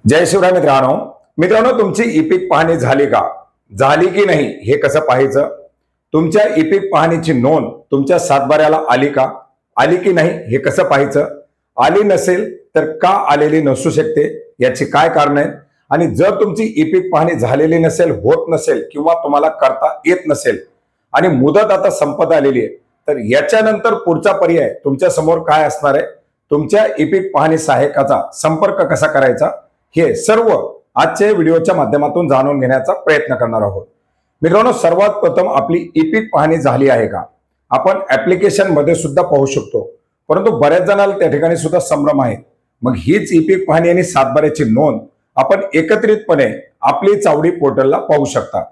जय शिवराय मित्रांनो. मित्रांनो, तुमची ई-पीक पाहणी झाली का? झाली की नाही हे कसं पाहायचं? तुमच्या ई-पीक पाहणीची नोंद तुमच्या सातबाऱ्याला आली का? आली की नाही हे कसं पाहायचं? आली नसेल तर का आलेली नसू शकते, याची काय कारण आहेत? आणि जर तुमची ई-पीक पाहणी झालेली नसेल, होत नसेल किंवा तुम्हाला करता येत नसेल आणि मुदत आता संपत आलेली आहे, तर याच्यानंतर पुढचा पर्याय तुमच्या समोर काय असणार आहे? तुमच्या ई-पीक पाहणी सहाय्यकाचा संपर्क कसा करायचा, हे सर्व आजच्या व्हिडिओच्या माध्यमातून जाणून घेण्याचा प्रयत्न करणार आहोत. मित्रांनो, सर्वात प्रथम आपली ई-पीक पाहणी झाली आहे का? आपण ऍप्लिकेशन मध्ये सुद्धा पाहू शकतो, परंतु बऱ्याच जणांना त्या ठिकाणी सुद्धा संभ्रम आहे. मग हीच ई-पीक पाहणी आणि सातबाऱ्याची नोंद आपण एकत्रितपणे आपली चावडी पोर्टलला पाहू शकता.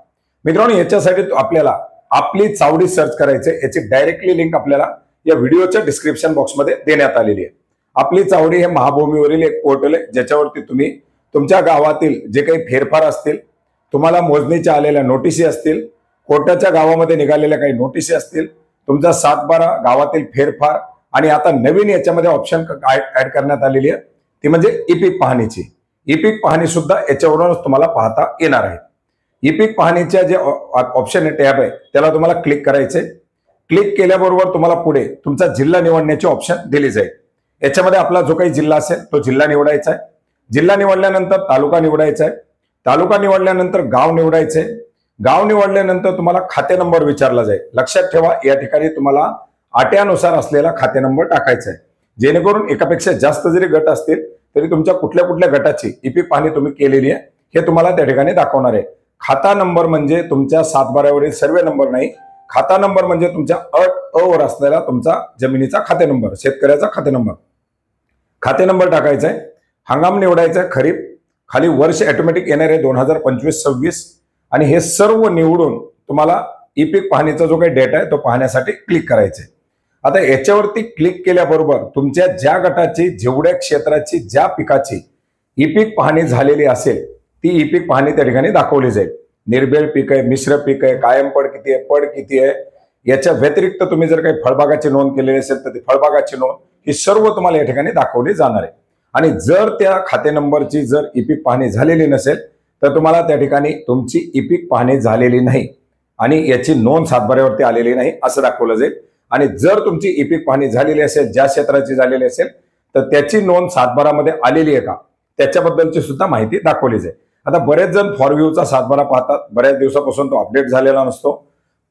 मित्रांनो, याच्यासाठी आपल्याला आपली चावडी सर्च करायचे. याची डायरेक्टली लिंक आपल्याला या व्हिडिओच्या डिस्क्रिप्शन बॉक्समध्ये देण्यात आलेली आहे. आपली चावडी हे महाभूमीवरील एक पोर्टल आहे, ज्याच्यावरती तुम्ही तुमच्या गावातील जे काही फेरफार असतील, तुम्हाला मोजणीच्या आलेल्या नोटिसी असतील, कोर्टाच्या गावामध्ये निघालेल्या काही नोटिसी असतील, तुमचा सातबारा गावातील फेरफार आणि आता नवीन याच्यामध्ये ऑप्शन ऍड करण्यात आलेली आहे, ती म्हणजे ई-पीक पाहणीची. ई-पीक पाहणी सुद्धा याच्यावरूनच तुम्हाला पाहता येणार आहे. ई-पीक पाहणीच्या जे ऑप्शन टॅब आहे त्याला तुम्हाला क्लिक करायचे. क्लिक केल्याबरोबर तुम्हाला पुढे तुमचा जिल्हा निवडण्याची ऑप्शन दिली जाईल. याच्यामध्ये आपला जो काही जिल्हा असेल तो जिल्हा निवडायचा आहे. जिल्हा निवडल्यानंतर तालुका निवडायचा आहे. तालुका निवडल्यानंतर गाव निवडायचे. गाव निवडल्यानंतर तुम्हाला खाते नंबर विचारला जाईल. लक्षात ठेवा, या ठिकाणी तुम्हाला आट्यानुसार असलेला खाते नंबर टाकायचा आहे, जेणेकरून एकापेक्षा जास्त जरी गट असतील तरी तुमच्या कुठल्या कुठल्या गटाची ई-पीक पाहणी तुम्ही केलेली आहे हे तुम्हाला त्या ठिकाणी दाखवणार आहे. खाता नंबर म्हणजे तुमच्या सातबाऱ्यावरील सर्वे नंबर नाही. खाता नंबर म्हणजे तुमच्या अ वर असलेला तुमचा जमिनीचा खाते नंबर, शेतकऱ्याचा खाते नंबर. खाते नंबर टाकायचा आहे. हंगाम निवडायचा आहे खरीप. खाली वर्ष ऑटोमॅटिक येणार आहे 2025-26 आणि हे सर्व निवडून तुम्हाला ई-पीक पाहणीचा जो काही डेटा आहे तो पाहण्यासाठी क्लिक करायचा आहे. आता याच्यावरती क्लिक केल्याबरोबर तुमच्या ज्या गटाची, जेवढ्या क्षेत्राची, ज्या पिकाची ई-पीक पाहणी झालेली असेल ती ई-पीक पाहणी त्या ठिकाणी दाखवली जाईल. निर्बेळ पीक आहे, मिश्र पीक आहे, कायम पड किती आहे, पड किती आहे, याच्या व्यतिरिक्त तुम्ही जर काही फळबागाची नोंद केलेली असेल तर ती फळबागाची नोंद, ही सर्व तुम्हाला या ठिकाणी दाखवली जाणार आहे. आणि जर त्या खाते नंबरची जर ई-पीक पाहणी झालेली नसेल तर तुम्हाला त्या ठिकाणी तुमची ई-पीक पाहणी झालेली नाही आणि याची नोंद सातबाऱ्यावरती आलेली नाही असं दाखवलं जाईल. आणि जर तुमची ई-पीक पाहणी झालेली असेल, ज्या क्षेत्राची झालेली असेल, तर त्याची नोंद सातबारामध्ये आलेली आहे का त्याच्याबद्दलची सुद्धा माहिती दाखवली जाईल. आता बरेच जण फॉरव्ह्यूचा सातबारा पाहतात, बऱ्याच दिवसापासून तो अपडेट झालेला नसतो.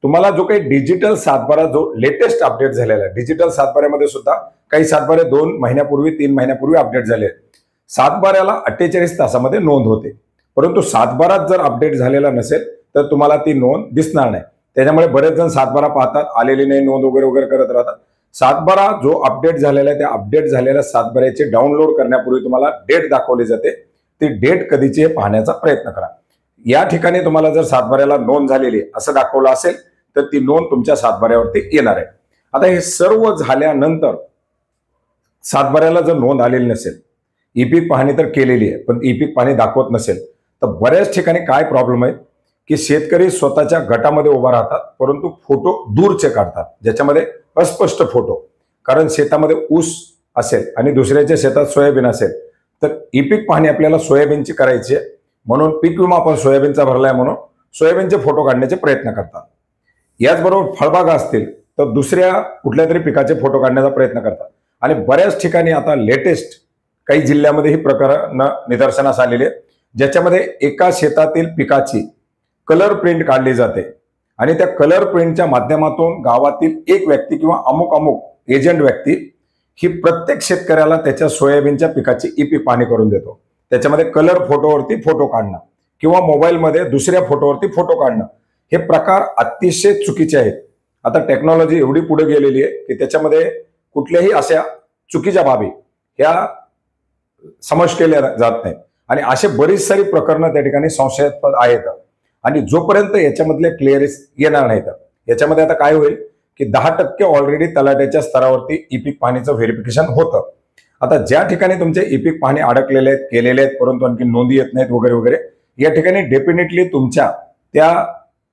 तुम्हाला जो काही डिजिटल सातबारा, जो लेटेस्ट अपडेट झालेला आहे, डिजिटल सातबाऱ्यामध्ये सुद्धा काही सातबारे 2 महिन्यापूर्वी, 3 महिन्यापूर्वी अपडेट झाले. सातबाऱ्याला 48 तासामध्ये नोंद होते, परंतु सातबारात जर अपडेट झालेला नसेल तर तुम्हाला ती नोंद दिसणार नाही. त्याच्यामुळे बरेच जण सातबारा पाहतात, आलेली नाही नोंद वगैरे वगैरे करत राहतात. सातबारा जो अपडेट झालेला आहे त्या अपडेट झालेल्या सातबाऱ्याचे डाउनलोड करण्यापूर्वी तुम्हाला डेट दाखवली जाते. ती डेट कधीची हे पाहण्याचा प्रयत्न करा. या ठिकाणी तुम्हाला जर सातबाऱ्याला नोंद झालेली असं दाखवलं असेल तर ती नोंद तुमच्या सातबाऱ्यावरती येणार आहे. आता हे सर्व झाल्यानंतर सातबाऱ्याला जर नोंद आलेली नसेल, ई-पीक पाहणी तर केलेली आहे पण ई-पीक पाहणी दाखवत नसेल, तर बऱ्याच ठिकाणी काय प्रॉब्लेम आहे की शेतकरी स्वतःच्या गटामध्ये उभा राहतात परंतु फोटो दूरचे काढतात, ज्याच्यामध्ये अस्पष्ट फोटो. कारण शेतामध्ये ऊस असेल आणि दुसऱ्याच्या शेतात सोयाबीन असेल तर ई-पीक पाहणी आपल्याला सोयाबीनची करायची आहे, म्हणून पीक विमा आपण सोयाबीनचा भरलाय म्हणून सोयाबीनचे फोटो काढण्याचे प्रयत्न करतात. याचबरोबर फळबागा असतील तर दुसऱ्या कुठल्या तरी पिकाचे फोटो काढण्याचा प्रयत्न करतात. आणि बऱ्याच ठिकाणी आता लेटेस्ट काही जिल्ह्यामध्ये ही प्रकरण निदर्शनास आलेले, ज्याच्यामध्ये एका शेतातील पिकाची कलर प्रिंट काढली जाते आणि त्या कलर प्रिंटच्या माध्यमातून गावातील एक व्यक्ती किंवा अमुक अमुक एजंट व्यक्ती ही प्रत्येक शेतकऱ्याला त्याच्या सोयाबीनच्या पिकाची ई-पीक पाहणी करून देतो. त्याच्यामध्ये कलर फोटोवरती फोटो काढणं किंवा मोबाईलमध्ये दुसऱ्या फोटोवरती फोटो काढणं, हे प्रकार अतिशय चुकीचे आहेत. आता टेक्नॉलॉजी एवढी पुढे गेलेली आहे की त्याच्यामध्ये कुठल्याही अशा चुकीच्या बाबी ह्या समज केल्या जात नाहीत आणि असे बरीच सारी प्रकरणं त्या ठिकाणी संशयास्पद आहेत. आणि जोपर्यंत याच्यामधले क्लिअरिस येणार नाहीत, याच्यामध्ये आता काय होईल की 10% ऑलरेडी तलाट्याच्या स्तरावरती ई-पीक पाहणीचं व्हेरिफिकेशन होतं. आता ज्या ठिकाणी तुमचे ई-पीक पाहणी अडकलेले आहेत, केलेले आहेत परंतु आणखी नोंदी येत नाहीत वगैरे वगैरे, या ठिकाणी डेफिनेटली तुमच्या त्या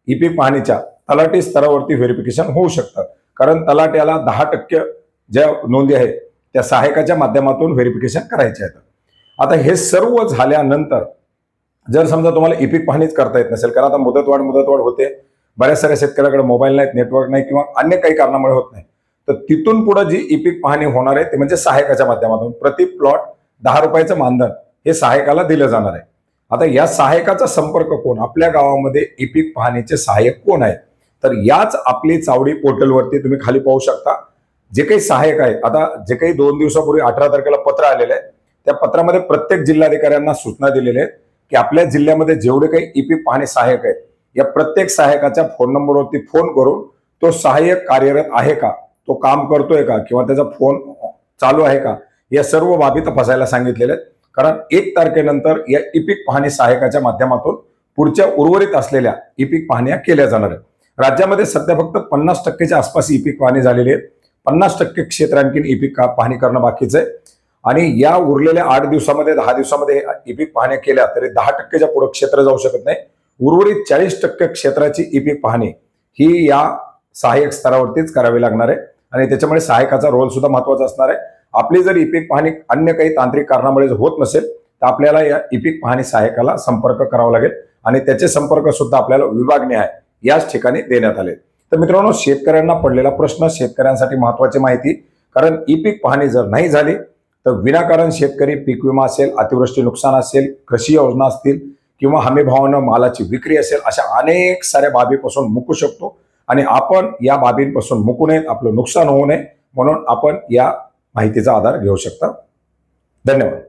ई-पीक पाहणीच्या तलाठी स्तरावरती व्हेरिफिकेशन होऊ शकतं. कारण तलाट्याला 10% ज्या नोंदी आहेत त्या सहाय्यकाच्या माध्यमातून व्हेरिफिकेशन करायचे आहेत. आता हे सर्व झाल्यानंतर जर समजा तुम्हाला ई पीक पाहणीच करता येत नसेल, कारण आता मुदतवाढ होते, बऱ्याच साऱ्या शेतकऱ्याकडे मोबाईल नाहीत, नेटवर्क नाही किंवा अन्य काही कारणामुळे होत नाही, तर तिथून पुढे जी ई पीक पाहणी होणार आहे ते म्हणजे सहायकाच्या माध्यमातून प्रति प्लॉट 10 रुपयाचं मानधन हे सहायकाला दिलं जाणार आहे. आता या सहायकाचा संपर्क कोण, आपल्या गावामध्ये ई पीक पाहणीचे सहाय्यक कोण आहेत, तर याच आपली चावडी पोर्टलवरती तुम्ही खाली पाहू शकता जे काही सहाय्यक आहेत. आता जे काही 2 दिवसापूर्वी 18 तारखेला पत्र आलेलं आहे, त्या पत्रामध्ये प्रत्येक जिल्हाधिकाऱ्यांना सूचना दिलेल्या आहेत की आपल्या जिल्ह्यामध्ये जेवढे काही ई पीक पाहणी सहाय्यक आहेत या प्रत्येक सहाय्यकाच्या फोन नंबरवरती फोन करून तो सहाय्यक कार्यरत आहे का, तो काम करतोय का किंवा त्याचा फोन चालू आहे का, या सर्व बाबी तपासायला सांगितलेल्या आहेत. कारण 1 तारखेनंतर या ई पीक पाहणी सहाय्यकाच्या माध्यमातून पुढच्या उर्वरित असलेल्या ई पीक पाहण्या केल्या जाणार आहेत. राज्यामध्ये सध्या फक्त 50% आसपास ई पीक पाहणी झालेली आहे. 50% क्षेत्र आणखी ई पीक पाहणी करणं बाकीचं आहे आणि या उरलेल्या 8 दिवसामध्ये 10 दिवसामध्ये ई पीक पाहण्या केल्या तरी 10%च्या पुढे क्षेत्र जाऊ शकत नाही. उर्वरित 40% क्षेत्राची ई पीक पाहणी ही या सहाय्यक स्तरावरतीच करावी लागणार आहे आणि त्याच्यामुळे सहाय्यकाचा रोल सुद्धा महत्वाचा असणार आहे. आपली जर ई पीक पाहणी अन्य काही तांत्रिक कारणामुळे होत नसेल तर आपल्याला या ई पीक पाहणी सहाय्यकाला संपर्क करावा लागेल आणि त्याचे संपर्क सुद्धा आपल्याला विभागनिहाय याच ठिकाणी देण्यात आले. तर मित्रांनो, शेतकऱ्यांना पडलेला प्रश्न, शेतकऱ्यांसाठी महत्वाची माहिती, कारण ई पीक पाहणी जर नाही झाली तर विनाकारण शेतकरी पीक विमा असेल, अतिवृष्टी नुकसान असेल, कृषी योजना असतील किंवा हमी भावानं मालाची विक्री असेल, अशा अनेक साऱ्या बाबीपासून मुकू शकतो आणि आपण या बाबींपासून मुकू नये, आपलं नुकसान होऊ नये म्हणून आपण या माहितीचा आधार घेऊ शकता. धन्यवाद.